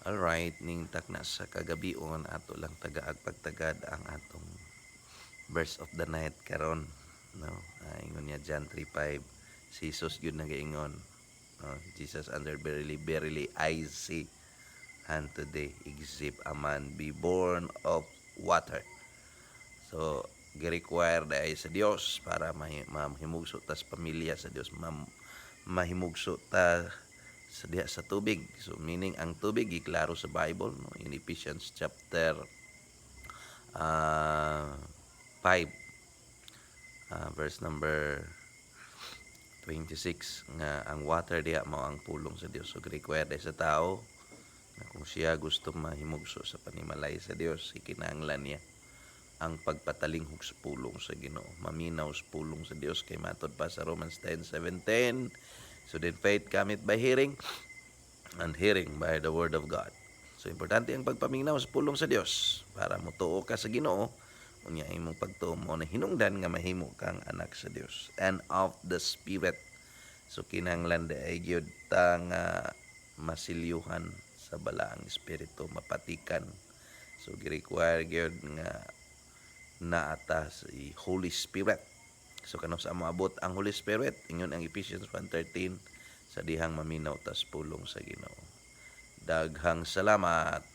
Alright, ning takna sa kagabion ato lang tagaag pagtagad ang atong verse of the night karon, no? Ingon niya John 3:5. Si Jesus gyud nagaingon, no? Jesus under verily verily I say and today except a man be born of water. So gi-require dai sa Dios para mahimugso ta sa pamilya sa Dios, mahimugso ta sa diha sa tubig. So meaning ang tubig giklaro sa Bible, no, in Ephesians chapter 5 verse number 26 nga ang water diha mao ang pulong sa Dios. So required sa tao na kung siya gusto mahimugso sa panimalay sa Dios, ikinahanglan niya ang pagpatalinghog sa pulong sa Ginoo, maminaw sa pulong sa Dios, kay matod pa sa Romans 10:17. So then faith cometh by hearing, and hearing by the word of God. So importante ang pagpaminaw sa pulong sa Dios para motuo ka sa Ginoo, unya imong pagtuo mo na hinungdan nga mahimo kang anak sa Dios and of the Spirit. So kinahanglan ay gyud ta nga masilyuhan sa balaang espiritu, mapatikan. So gi-require gyud nga naata si Holy Spirit. So kanus sa moabot ang Holy Spirit, ingon ang Ephesians 1:13, sa dihang maminaw tas pulong sa Ginoo. Daghang salamat.